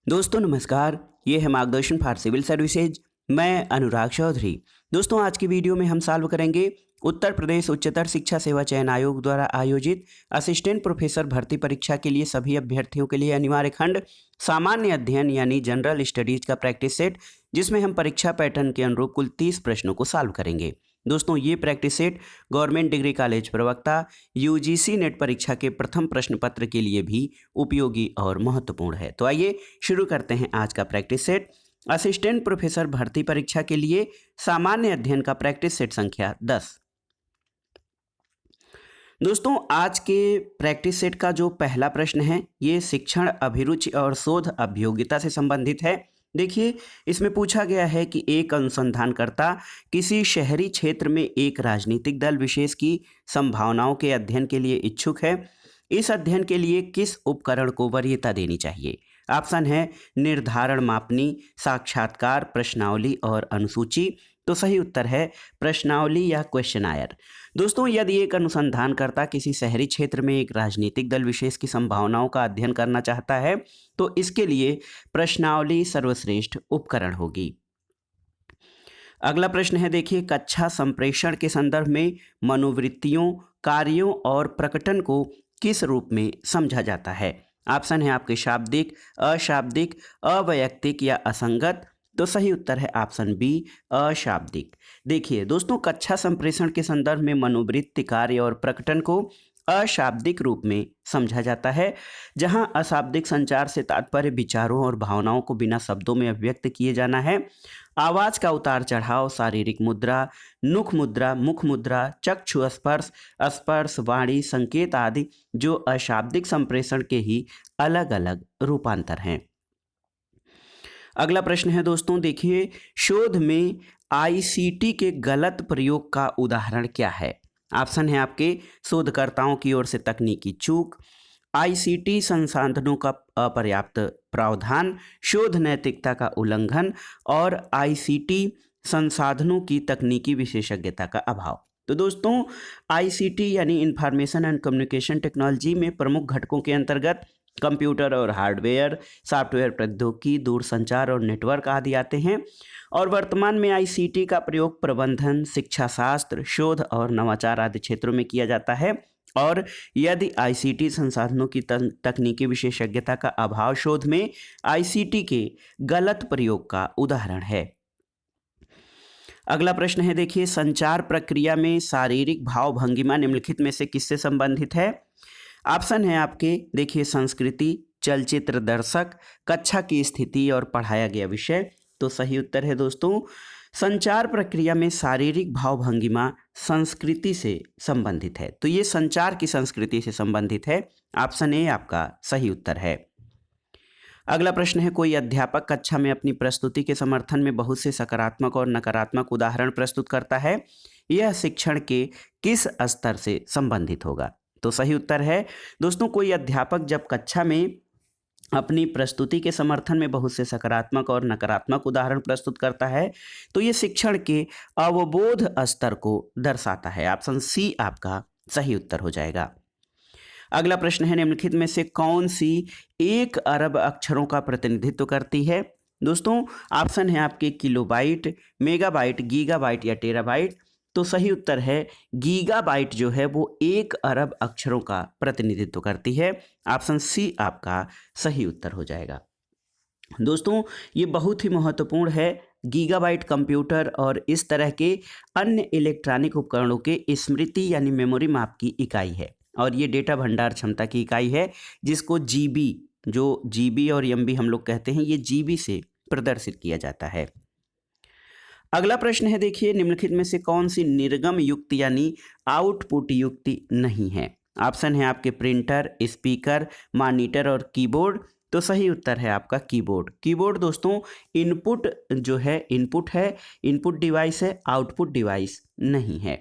दोस्तों नमस्कार, ये है मार्गदर्शन फॉर सिविल सर्विसेज। मैं अनुराग चौधरी। दोस्तों आज की वीडियो में हम सॉल्व करेंगे उत्तर प्रदेश उच्चतर शिक्षा सेवा चयन आयोग द्वारा आयोजित असिस्टेंट प्रोफेसर भर्ती परीक्षा के लिए सभी अभ्यर्थियों के लिए अनिवार्य खंड सामान्य अध्ययन यानी जनरल स्टडीज का प्रैक्टिस सेट, जिसमें हम परीक्षा पैटर्न के अनुरूप कुल 30 प्रश्नों को सॉल्व करेंगे। दोस्तों ये practice set government degree college प्रवक्ता यूजीसी नेट परीक्षा के प्रथम प्रश्न पत्र के लिए भी उपयोगी और महत्वपूर्ण है। तो आइए शुरू करते हैं आज का प्रैक्टिस सेट। असिस्टेंट प्रोफेसर भर्ती परीक्षा के लिए सामान्य अध्ययन का प्रैक्टिस सेट संख्या 10। दोस्तों आज के प्रैक्टिस सेट का जो पहला प्रश्न है ये शिक्षण अभिरुचि और शोध अभियोग्यता से संबंधित है। देखिए इसमें पूछा गया है कि एक अनुसंधानकर्ता किसी शहरी क्षेत्र में एक राजनीतिक दल विशेष की संभावनाओं के अध्ययन के लिए इच्छुक है। इस अध्ययन के लिए किस उपकरण को वरीयता देनी चाहिए? ऑप्शन है निर्धारण मापनी, साक्षात्कार, प्रश्नावली और अनुसूची। तो सही उत्तर है प्रश्नावली या क्वेश्चनायर। दोस्तों यदि एक अनुसंधानकर्ता किसी शहरी क्षेत्र में एक राजनीतिक दल विशेष की संभावनाओं का अध्ययन करना चाहता है तो इसके लिए प्रश्नावली सर्वश्रेष्ठ उपकरण होगी। अगला प्रश्न है, देखिए कक्षा संप्रेषण के संदर्भ में मनोवृत्तियों, कार्यों और प्रकटन को किस रूप में समझा जाता है? ऑप्शन है आपके शाब्दिक, अशाब्दिक, अवैयक्तिक या असंगत। तो सही उत्तर है ऑप्शन बी, अशाब्दिक। देखिए दोस्तों कक्षा संप्रेषण के संदर्भ में मनोवृत्ति, कार्य और प्रकटन को अशाब्दिक रूप में समझा जाता है, जहां अशाब्दिक संचार से तात्पर्य विचारों और भावनाओं को बिना शब्दों में अभिव्यक्त किए जाना है। आवाज का उतार चढ़ाव, शारीरिक मुद्रा, नुख मुद्रा, मुख मुद्रा, चक्षु स्पर्श, स्पर्श, वाणी, संकेत आदि जो अशाब्दिक संप्रेषण के ही अलग अलग रूपांतर हैं। अगला प्रश्न है दोस्तों, देखिए शोध में आईसीटी के गलत प्रयोग का उदाहरण क्या है? ऑप्शन है आपके शोधकर्ताओं की ओर से तकनीकी चूक, आईसीटी संसाधनों का अपर्याप्त प्रावधान, शोध नैतिकता का उल्लंघन और आईसीटी संसाधनों की तकनीकी विशेषज्ञता का अभाव। तो दोस्तों आईसीटी यानी इंफॉर्मेशन एंड कम्युनिकेशन टेक्नोलॉजी में प्रमुख घटकों के अंतर्गत कंप्यूटर और हार्डवेयर, सॉफ्टवेयर प्रौद्योगिकी, दूरसंचार और नेटवर्क आदि आते हैं। और वर्तमान में आईसीटी का प्रयोग प्रबंधन, शिक्षा शास्त्र, शोध और नवाचार आदि क्षेत्रों में किया जाता है। और यदि आईसीटी संसाधनों की तकनीकी विशेषज्ञता का अभाव शोध में आईसीटी के गलत प्रयोग का उदाहरण है। अगला प्रश्न है, देखिए संचार प्रक्रिया में शारीरिक भाव भंगिमा निम्नलिखित में से किससे संबंधित है? ऑप्शन है आपके, देखिए संस्कृति, चलचित्र दर्शक, कक्षा की स्थिति और पढ़ाया गया विषय। तो सही उत्तर है दोस्तों संचार प्रक्रिया में शारीरिक भाव भंगिमा संस्कृति से संबंधित है। तो ये संचार की संस्कृति से संबंधित है। ऑप्शन ए आपका सही उत्तर है। अगला प्रश्न है, कोई अध्यापक कक्षा में अपनी प्रस्तुति के समर्थन में बहुत से सकारात्मक और नकारात्मक उदाहरण प्रस्तुत करता है। यह शिक्षण के किस स्तर से संबंधित होगा? तो सही उत्तर है दोस्तों कोई अध्यापक जब कक्षा में अपनी प्रस्तुति के समर्थन में बहुत से सकारात्मक और नकारात्मक उदाहरण प्रस्तुत करता है तो ये शिक्षण के अवबोध स्तर को दर्शाता है। ऑप्शन सी आपका सही उत्तर हो जाएगा। अगला प्रश्न है, निम्नलिखित में से कौन सी 1 अरब अक्षरों का प्रतिनिधित्व करती है? दोस्तों ऑप्शन है आपके किलोबाइट, मेगाबाइट, गीगाबाइट या टेराबाइट। तो सही उत्तर है गीगाबाइट जो है वो 1 अरब अक्षरों का प्रतिनिधित्व करती है। ऑप्शन सी आपका सही उत्तर हो जाएगा। दोस्तों ये बहुत ही महत्वपूर्ण है। गीगाबाइट कंप्यूटर और इस तरह के अन्य इलेक्ट्रॉनिक उपकरणों के स्मृति यानी मेमोरी माप की इकाई है और ये डेटा भंडार क्षमता की इकाई है, जिसको जीबी, जो जीबी और एमबी हम लोग कहते हैं, ये जीबी से प्रदर्शित किया जाता है। अगला प्रश्न है, देखिए निम्नलिखित में से कौन सी निर्गम युक्ति यानी आउटपुट युक्ति नहीं है? ऑप्शन है आपके प्रिंटर, स्पीकर, मॉनिटर और कीबोर्ड। तो सही उत्तर है आपका कीबोर्ड। कीबोर्ड दोस्तों इनपुट जो है इनपुट है, इनपुट डिवाइस है, आउटपुट डिवाइस नहीं है।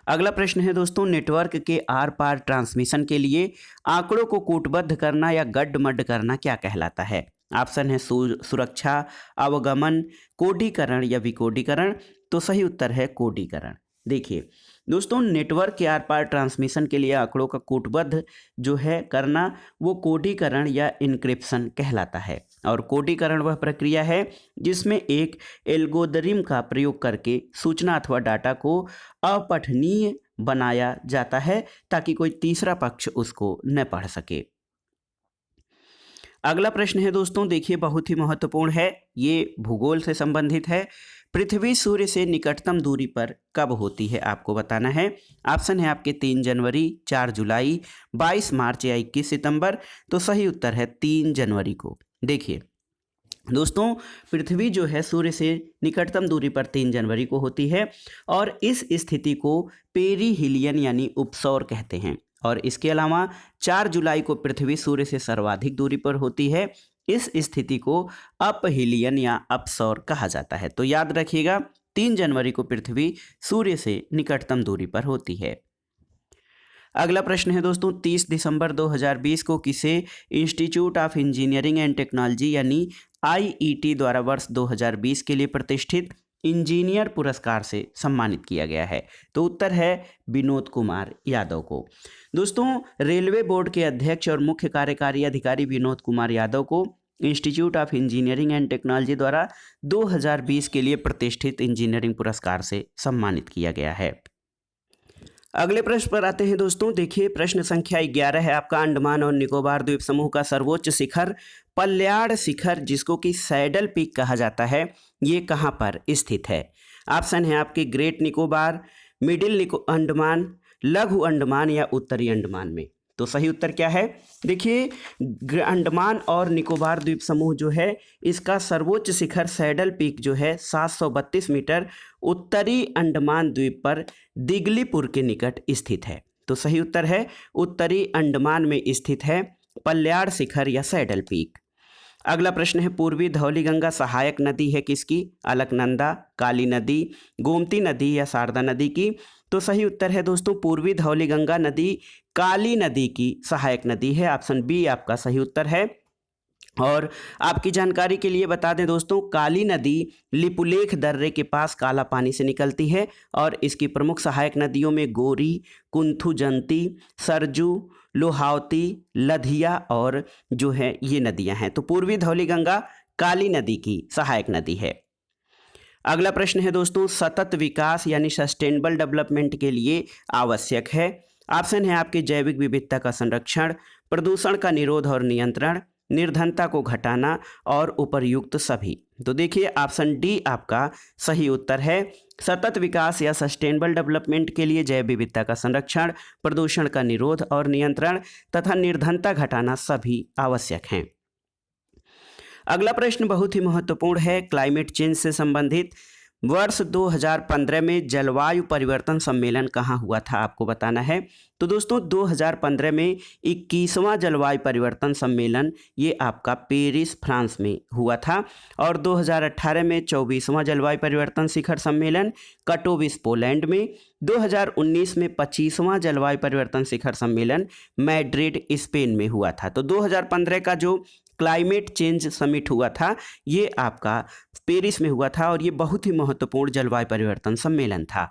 अगला प्रश्न है दोस्तों, नेटवर्क के आर पार ट्रांसमिशन के लिए आंकड़ों को कूटबद्ध करना या गड्ड-मड्ड करना क्या कहलाता है? ऑप्शन है सुरक्षा, अवगमन, कोडीकरण या विकोडीकरण। तो सही उत्तर है कोडीकरण। देखिए दोस्तों नेटवर्क के आर पार ट्रांसमिशन के लिए आंकड़ों का कूटबद्ध जो है करना वो कोडीकरण या इनक्रिप्शन कहलाता है। और कोडीकरण वह प्रक्रिया है जिसमें एक एल्गोरिथम का प्रयोग करके सूचना अथवा डाटा को अपठनीय बनाया जाता है ताकि कोई तीसरा पक्ष उसको न पढ़ सके। अगला प्रश्न है दोस्तों, देखिए बहुत ही महत्वपूर्ण है, ये भूगोल से संबंधित है। पृथ्वी सूर्य से निकटतम दूरी पर कब होती है आपको बताना है। ऑप्शन है आपके 3 जनवरी, 4 जुलाई, 22 मार्च या 21 सितंबर। तो सही उत्तर है 3 जनवरी को। देखिए दोस्तों, पृथ्वी जो है सूर्य से निकटतम दूरी पर 3 जनवरी को होती है और इस स्थिति को पेरिहिलियन यानी उपसौर कहते हैं। और इसके अलावा 4 जुलाई को पृथ्वी सूर्य से सर्वाधिक दूरी पर होती है। इस स्थिति को अपहिलियन या अपसौर कहा जाता है। तो याद रखिएगा 3 जनवरी को पृथ्वी सूर्य से निकटतम दूरी पर होती है। अगला प्रश्न है दोस्तों, 30 दिसंबर 2020 को किसे institute of engineering and technology यानी आईईटी द्वारा वर्ष 2020 के लिए प्रतिष्ठित इंजीनियर पुरस्कार से सम्मानित किया गया है। तो उत्तर है विनोद कुमार यादव को। दोस्तों रेलवे बोर्ड के अध्यक्ष और मुख्य कार्यकारी अधिकारी विनोद कुमार यादव को institute of engineering and technology द्वारा 2020 के लिए प्रतिष्ठित इंजीनियरिंग पुरस्कार से सम्मानित किया गया है। अगले प्रश्न पर आते हैं दोस्तों। देखिए प्रश्न संख्या 11 है आपका, अंडमान और निकोबार द्वीप समूह का सर्वोच्च शिखर पल्याड़ शिखर जिसको कि सैडल पीक कहा जाता है, ये कहाँ पर स्थित है। ऑप्शन है आपके ग्रेट निकोबार, मिडिल अंडमान, लघु अंडमान या उत्तरी अंडमान में। तो सही उत्तर क्या है। देखिए अंडमान और निकोबार द्वीप समूह जो है इसका सर्वोच्च शिखर सैडल पीक जो है 732 मीटर उत्तरी अंडमान द्वीप पर दिगलीपुर के निकट स्थित है। तो सही उत्तर है उत्तरी अंडमान में स्थित है पल्याड़ शिखर या सैडल पीक। अगला प्रश्न है, पूर्वी धौलीगंगा सहायक नदी है किसकी। अलकनंदा, काली नदी, गोमती नदी या शारदा नदी की। तो सही उत्तर है दोस्तों पूर्वी धौलीगंगा नदी काली नदी की सहायक नदी है। ऑप्शन बी आपका सही उत्तर है। और आपकी जानकारी के लिए बता दें दोस्तों, काली नदी लिपुलेख दर्रे के पास काला पानी से निकलती है और इसकी प्रमुख सहायक नदियों में गोरी, कुंथुजंती, सरजू, लोहावती, लधिया और जो है ये नदियां हैं। तो पूर्वी धौलीगंगा काली नदी की सहायक नदी है। अगला प्रश्न है दोस्तों, सतत विकास यानी सस्टेनेबल डेवलपमेंट के लिए आवश्यक है। ऑप्शन है आपके जैविक विविधता का संरक्षण, प्रदूषण का निरोध और नियंत्रण, निर्धनता को घटाना और उपर्युक्त सभी। तो देखिए ऑप्शन डी आपका सही उत्तर है। सतत विकास या सस्टेनेबल डेवलपमेंट के लिए जैव विविधता का संरक्षण, प्रदूषण का निरोध और नियंत्रण तथा निर्धनता घटाना सभी आवश्यक हैं। अगला प्रश्न बहुत ही महत्वपूर्ण है, क्लाइमेट चेंज से संबंधित। वर्ष 2015 में जलवायु परिवर्तन सम्मेलन कहाँ हुआ था आपको बताना है। तो दोस्तों 2015 में 21वां जलवायु परिवर्तन सम्मेलन ये आपका पेरिस फ्रांस में हुआ था। और 2018 में 24वां जलवायु परिवर्तन शिखर सम्मेलन कटोविस पोलैंड में। 2019 में 25वां जलवायु परिवर्तन शिखर सम्मेलन मैड्रिड स्पेन में हुआ था। तो 2015 का जो क्लाइमेट चेंज समिट हुआ था ये आपका पेरिस में हुआ था और ये बहुत ही महत्वपूर्ण जलवायु परिवर्तन सम्मेलन था।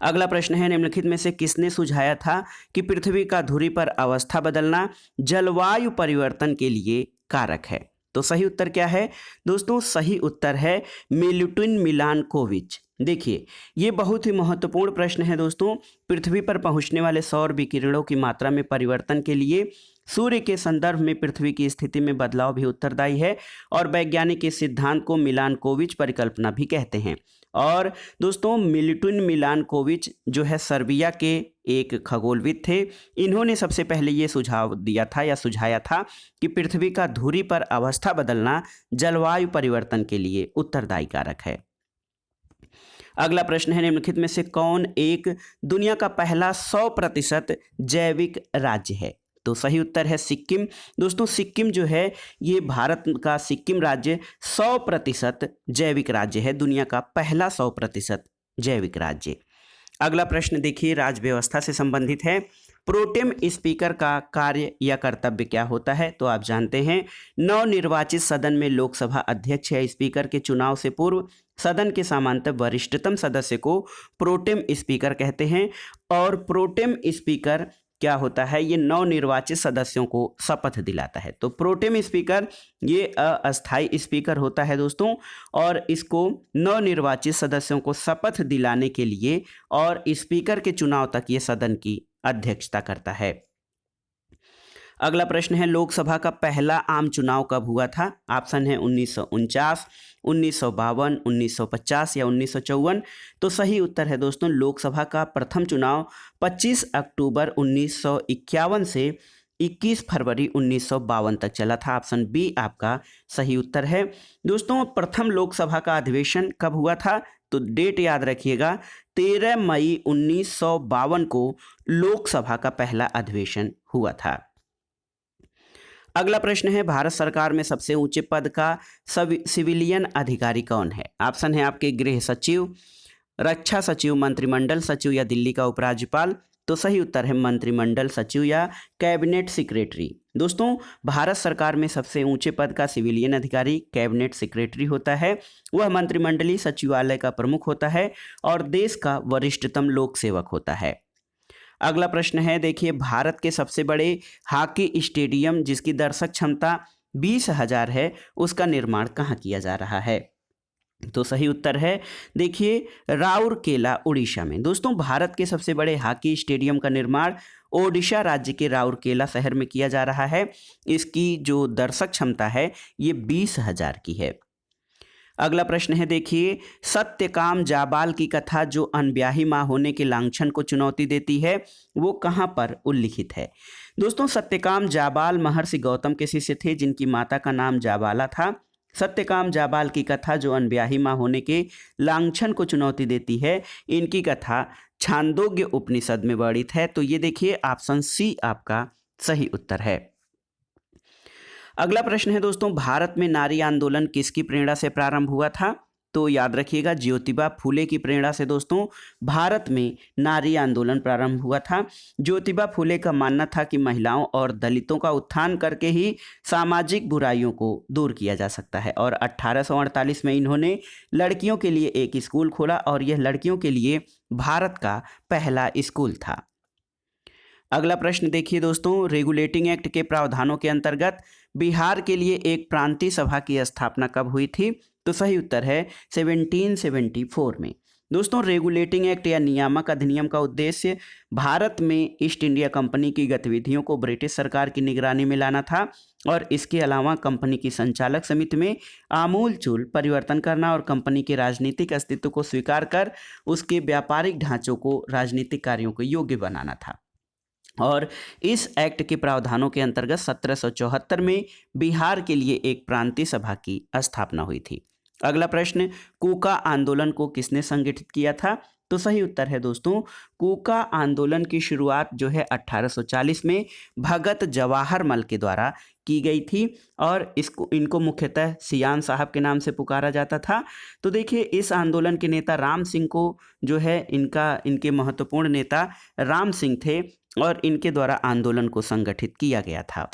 अगला प्रश्न है, निम्नलिखित में से किसने सुझाया था कि पृथ्वी का धुरी पर अवस्था बदलना जलवायु परिवर्तन के लिए कारक है। तो सही उत्तर क्या है दोस्तों, सही उत्तर है मिलुटिन मिलानकोविच। देखिए ये बहुत ही महत्वपूर्ण प्रश्न है दोस्तों। पृथ्वी पर पहुंचने वाले सौर विकिरणों की मात्रा में परिवर्तन के लिए सूर्य के संदर्भ में पृथ्वी की स्थिति में बदलाव भी उत्तरदायी है और वैज्ञानिक इस सिद्धांत को मिलानकोविच परिकल्पना भी कहते हैं। और दोस्तों मिलुटिन मिलानकोविच जो है सर्बिया के एक खगोलविद थे। इन्होंने सबसे पहले ये सुझाव दिया था या सुझाया था कि पृथ्वी का धुरी पर अवस्था बदलना जलवायु परिवर्तन के लिए उत्तरदायी कारक है। अगला प्रश्न है, निम्नलिखित में से कौन एक दुनिया का पहला 100% जैविक राज्य है। तो सही उत्तर है सिक्किम। दोस्तों सिक्किम जो है ये भारत का सिक्किम राज्य 100% जैविक राज्य है, दुनिया का पहला 100% जैविक राज्य। अगला प्रश्न देखिए राज्य व्यवस्था से संबंधित है। प्रोटेम स्पीकर का कार्य या कर्तव्य क्या होता है? तो आप जानते हैं, नवनिर्वाचित सदन में लोकसभा अध्यक्ष या स्पीकर के चुनाव से पूर्व सदन के सामान्यतः वरिष्ठतम सदस्य को प्रोटेम स्पीकर कहते हैं। और प्रोटेम स्पीकर क्या होता है? ये नवनिर्वाचित सदस्यों को शपथ दिलाता है। तो प्रोटेम स्पीकर ये अस्थायी स्पीकर होता है दोस्तों, और इसको नवनिर्वाचित सदस्यों को शपथ दिलाने के लिए और स्पीकर के चुनाव तक ये सदन की अध्यक्षता करता है। अगला प्रश्न है, लोकसभा का पहला आम चुनाव कब हुआ था? ऑप्शन है 1949, 1952, 1950 या 1954। तो सही उत्तर है दोस्तों, लोकसभा का प्रथम चुनाव 25 अक्टूबर 1951 से 21 फरवरी 1952 तक चला था। ऑप्शन बी आपका सही उत्तर है। दोस्तों, प्रथम लोकसभा का अधिवेशन कब हुआ था? तो डेट याद रखिएगा, 13 मई 1952 को लोकसभा का पहला अधिवेशन हुआ था। अगला प्रश्न है, भारत सरकार में सबसे ऊंचे पद का सिविलियन अधिकारी कौन है? ऑप्शन है आपके गृह सचिव, रक्षा सचिव, मंत्रिमंडल सचिव या दिल्ली का उपराज्यपाल। तो सही उत्तर है मंत्रिमंडल सचिव या कैबिनेट सेक्रेटरी। दोस्तों, भारत सरकार में सबसे ऊंचे पद का सिविलियन अधिकारी कैबिनेट सेक्रेटरी होता है। वह मंत्रिमंडलीय सचिवालय का प्रमुख होता है और देश का वरिष्ठतम लोक सेवक होता है। अगला प्रश्न है, देखिए, भारत के सबसे बड़े हॉकी स्टेडियम जिसकी दर्शक क्षमता 20,000 है, उसका निर्माण कहाँ किया जा रहा है? तो सही उत्तर है, देखिए, राउरकेला, उड़ीसा में। दोस्तों, भारत के सबसे बड़े हॉकी स्टेडियम का निर्माण ओडिशा राज्य के राउरकेला शहर में किया जा रहा है। इसकी जो दर्शक क्षमता है ये 20,000 की है। अगला प्रश्न है, देखिए, सत्यकाम जाबाल की कथा जो अनब्याही मां होने के लांछन को चुनौती देती है, वो कहाँ पर उल्लिखित है? दोस्तों, सत्यकाम जाबाल महर्षि गौतम के शिष्य थे जिनकी माता का नाम जाबाला था। सत्यकाम जाबाल की कथा जो अनब्याही मां होने के लांछन को चुनौती देती है, इनकी कथा छांदोग्य उपनिषद में वर्णित है। तो ये देखिए, ऑप्शन सी आपका सही उत्तर है। अगला प्रश्न है दोस्तों, भारत में नारी आंदोलन किसकी प्रेरणा से प्रारंभ हुआ था? तो याद रखिएगा, ज्योतिबा फूले की प्रेरणा से दोस्तों भारत में नारी आंदोलन प्रारंभ हुआ था। ज्योतिबा फूले का मानना था कि महिलाओं और दलितों का उत्थान करके ही सामाजिक बुराइयों को दूर किया जा सकता है। और 1848 में इन्होंने लड़कियों के लिए एक स्कूल खोला और यह लड़कियों के लिए भारत का पहला स्कूल था। अगला प्रश्न देखिए दोस्तों, रेगुलेटिंग एक्ट के प्रावधानों के अंतर्गत बिहार के लिए एक प्रांतीय सभा की स्थापना कब हुई थी? तो सही उत्तर है 1774 में। दोस्तों, रेगुलेटिंग एक्ट या नियामक अधिनियम का उद्देश्य भारत में ईस्ट इंडिया कंपनी की गतिविधियों को ब्रिटिश सरकार की निगरानी में लाना था और इसके अलावा कंपनी की संचालक समिति में आमूलचूल परिवर्तन करना और कंपनी के राजनीतिक अस्तित्व को स्वीकार कर उसके व्यापारिक ढांचों को राजनीतिक कार्यों को योग्य बनाना था। और इस एक्ट के प्रावधानों के अंतर्गत 1774 में बिहार के लिए एक प्रांतीय सभा की स्थापना हुई थी। अगला प्रश्न, कूका आंदोलन को किसने संगठित किया था? तो सही उत्तर है दोस्तों, कूका आंदोलन की शुरुआत जो है 1840 में भगत जवाहरमल के द्वारा की गई थी और इनको मुख्यतः सियान साहब के नाम से पुकारा जाता था। तो देखिए, इस आंदोलन के नेता राम सिंह को जो है इनके महत्वपूर्ण नेता राम सिंह थे और इनके द्वारा आंदोलन को संगठित किया गया था।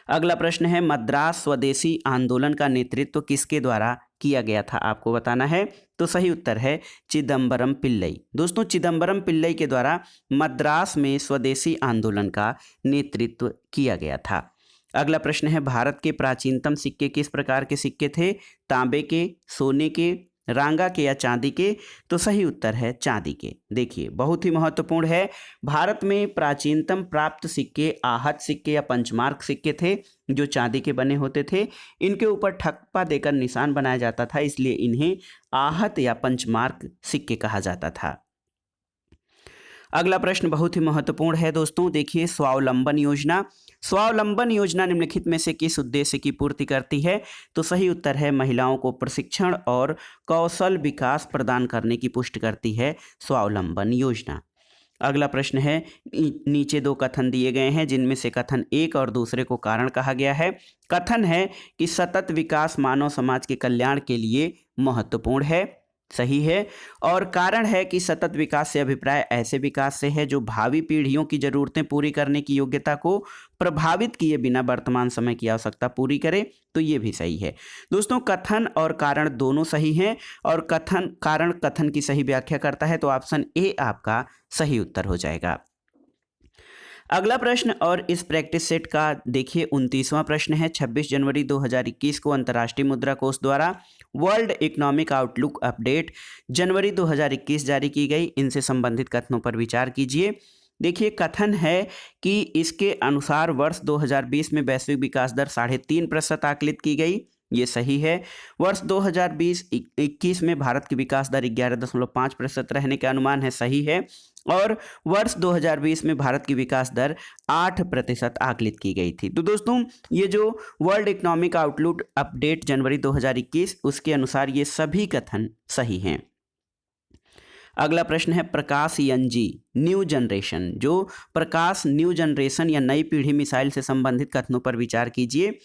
अगला प्रश्न है, मद्रास स्वदेशी आंदोलन का नेतृत्व किसके द्वारा किया गया था? आपको बताना है। तो सही उत्तर है चिदम्बरम पिल्लई। दोस्तों, चिदम्बरम पिल्लई के द्वारा मद्रास में स्वदेशी आंदोलन का नेतृत्व किया गया था। अगला प्रश्न है, भारत के प्राचीनतम सिक्के किस प्रकार के सिक्के थे? तांबे के, सोने के, रांगा के या चांदी के? तो सही उत्तर है चांदी के। देखिए, बहुत ही महत्वपूर्ण है, भारत में प्राचीनतम प्राप्त सिक्के आहत सिक्के या पंचमार्क सिक्के थे जो चांदी के बने होते थे। इनके ऊपर ठप्पा देकर निशान बनाया जाता था, इसलिए इन्हें आहत या पंचमार्क सिक्के कहा जाता था। अगला प्रश्न बहुत ही महत्वपूर्ण है दोस्तों, देखिए, स्वावलंबन योजना। स्वावलंबन योजना निम्नलिखित में से किस उद्देश्य की पूर्ति करती है? तो सही उत्तर है महिलाओं को प्रशिक्षण और कौशल विकास प्रदान करने की पुष्टि करती है स्वावलंबन योजना। अगला प्रश्न है, नीचे दो कथन दिए गए हैं जिनमें से कथन एक और दूसरे को कारण कहा गया है। कथन है कि सतत विकास मानव समाज के कल्याण के लिए महत्वपूर्ण है। सही है। और कारण है कि सतत विकास से अभिप्राय ऐसे विकास से है जो भावी पीढ़ियों की जरूरतें पूरी करने की योग्यता को प्रभावित किए बिना वर्तमान समय की आवश्यकता पूरी करे, तो ये भी सही है। दोस्तों, कथन और कारण दोनों सही हैं और कारण कथन की सही व्याख्या करता है, तो ऑप्शन ए आपका सही उत्तर हो जाएगा। अगला प्रश्न और इस प्रैक्टिस सेट का देखिए 29वां प्रश्न है। 26 जनवरी 2021 को अंतर्राष्ट्रीय मुद्रा कोष द्वारा वर्ल्ड इकोनॉमिक आउटलुक अपडेट जनवरी 2021 जारी की गई। इनसे संबंधित कथनों पर विचार कीजिए। देखिए, कथन है कि इसके अनुसार वर्ष 2020 में वैश्विक विकास दर 3.5% आकलित की गई। ये सही है। वर्ष 2020-21 में भारत की विकास दर 11.5% रहने का अनुमान है। सही है। और वर्ष 2020 में भारत की विकास दर 8% आकलित की गई थी। तो दोस्तों, ये जो वर्ल्ड इकोनॉमिक आउटलुक अपडेट जनवरी 2021 उसके अनुसार ये सभी कथन सही हैं। अगला प्रश्न है प्रकाश एनजी न्यू जनरेशन। जो प्रकाश न्यू जनरेशन या नई पीढ़ी मिसाइल से संबंधित कथनों पर विचार कीजिए।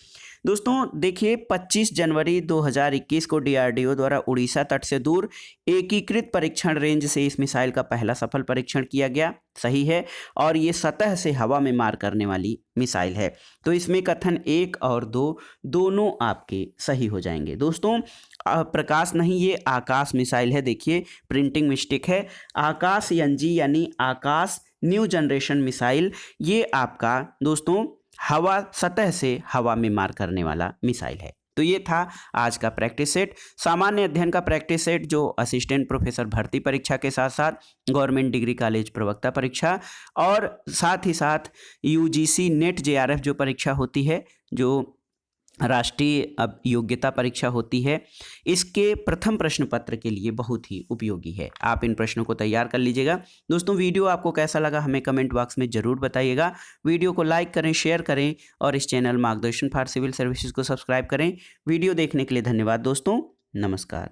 दोस्तों देखिए, 25 जनवरी 2021 को डीआरडीओ द्वारा उड़ीसा तट से दूर एकीकृत परीक्षण रेंज से इस मिसाइल का पहला सफल परीक्षण किया गया। सही है। और ये सतह से हवा में मार करने वाली मिसाइल है। तो इसमें कथन 1 और 2 दोनों आपके सही हो जाएंगे। दोस्तों, प्रकाश नहीं, ये आकाश मिसाइल है। देखिए, प्रिंटिंग मिस्टेक है। आकाश एनजी यानी आकाश न्यू जनरेशन मिसाइल, ये आपका दोस्तों हवा सतह से हवा में मार करने वाला मिसाइल है। तो ये था आज का प्रैक्टिस सेट, सामान्य अध्ययन का प्रैक्टिस सेट जो असिस्टेंट प्रोफेसर भर्ती परीक्षा के साथ साथ गवर्नमेंट डिग्री कॉलेज प्रवक्ता परीक्षा और साथ ही साथ यूजीसी नेट जेआरएफ जो परीक्षा होती है, जो राष्ट्रीय अब योग्यता परीक्षा होती है, इसके प्रथम प्रश्न पत्र के लिए बहुत ही उपयोगी है। आप इन प्रश्नों को तैयार कर लीजिएगा। दोस्तों, वीडियो आपको कैसा लगा हमें कमेंट बॉक्स में ज़रूर बताइएगा। वीडियो को लाइक करें, शेयर करें और इस चैनल मार्गदर्शन फॉर सिविल सर्विसेज को सब्सक्राइब करें। वीडियो देखने के लिए धन्यवाद दोस्तों। नमस्कार।